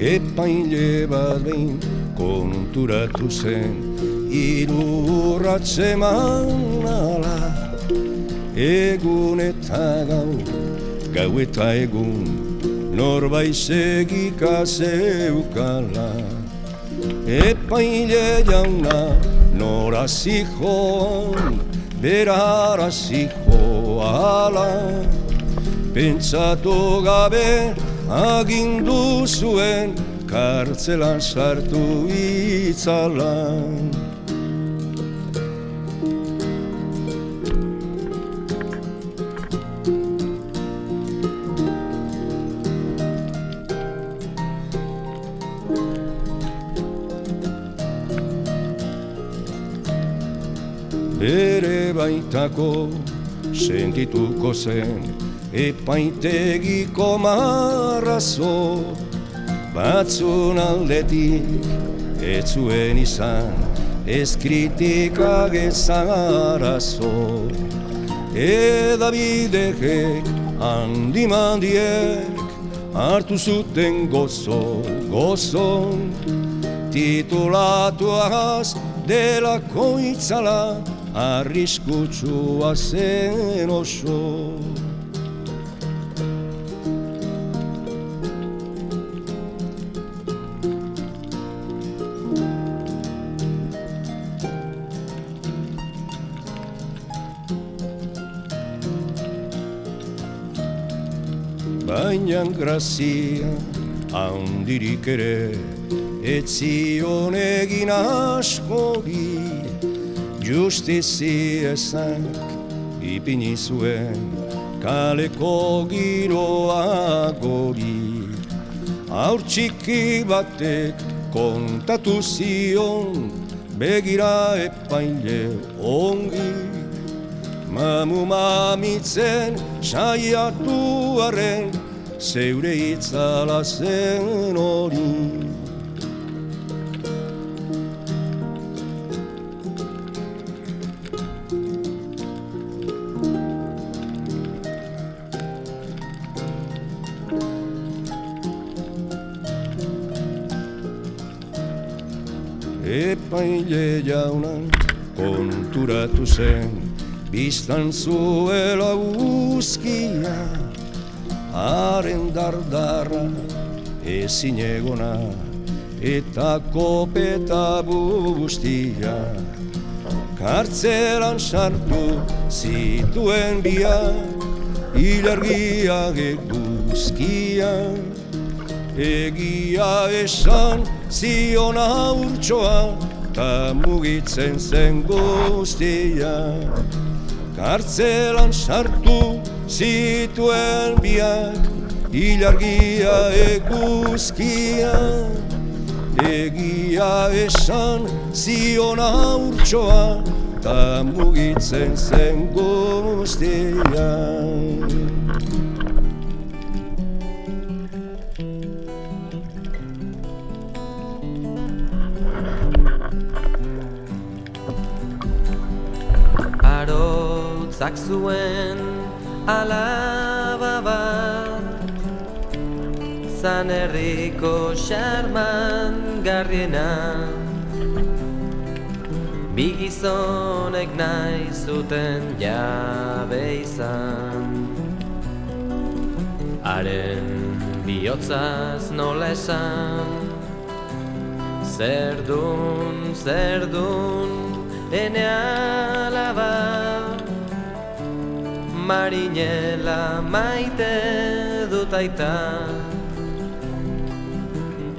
Epaile bat behin konturatu zen, hiru urrats eman ala. Egun eta gau, gau eta egun, norbait segika zeukala. Epaile jauna, nora zijoan, berara zijoala. Pentsatu gabe agindu zuen, kartzelan sartu itzala. Bere baitako sentituko zen epaitegiko marrazo. Batzun aldetik ez zuen izan ez kritikak ez arazo. Edabidek handimandiek hartu zuten gozo. Titulatuaz delako itzala, arriskutsua zen oso. Baina grazia handirik ere ez zion egin askori. Justizia ezak ipini zuen kaleko giroa gori. Haur txiki batek kontatu zion, begira epaile ongi. Mamu mamitzen saiatu arren, zeure itzala zen hori. Epaile jaunan konturatu zen, biztan zuela uzkia. Haren dardarra ezin egona eta kopeta guztia. Kartzelan sartu zituen biak, ilargiak eguzkia. Egia esan zion haurtxoa, ta mugitzen zen guztia. Kartzelan sartu zituen biak, ilargia eguzkia. Egia esan zion haurtxoa, ta mugitzen zen guztia. Arotzak zuen alaba bat, zan herriko xarman garriena. Bi gizonek nahi zuten jabe izan, haren bihotzaz nola esan. Zerdun, ene alaba, marinela maite dut aita.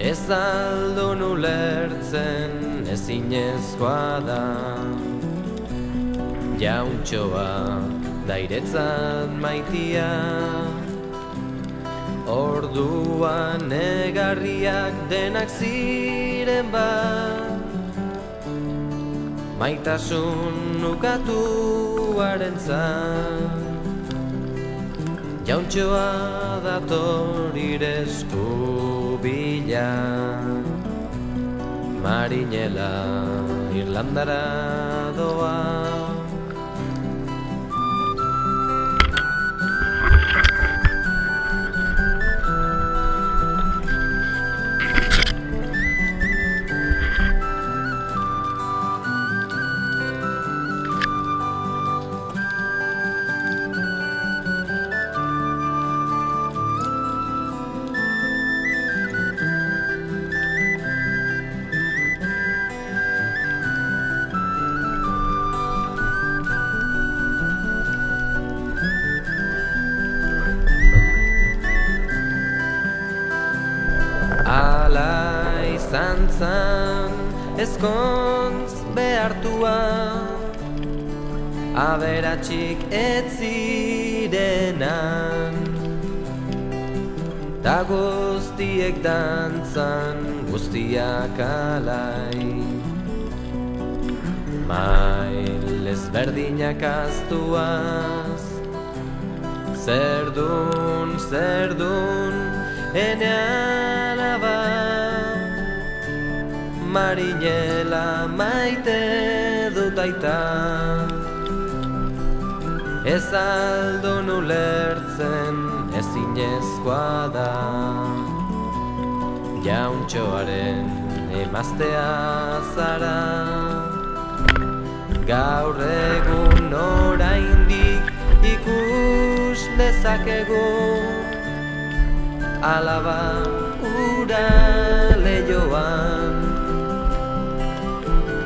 Ez aldun ulertzen ezinezkoa da, jauntxoa dairetzat maitia. Orduan negarriak denak ziren bat, maitasun ukatuaren zan. Jauntxoa dator ire esku bila, marinela Irlandara doa. Ala izan zan ezkontz behartua, aberatsik ez zirenan, ta guztiek dantzan, guztiak alai. Mail ezberdinak aztuaz, zerdun, ene alaba, marinela maite dut aita. Ez aldun ulertzen ezinezkoa da, jauntxoaren emaztea zara. Gaur egun oraindik ikus dezakegu, alaba ura lehioan,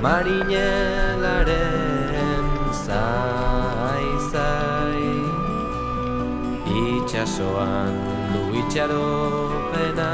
marinelaren zai, itxasoan du itxaropena.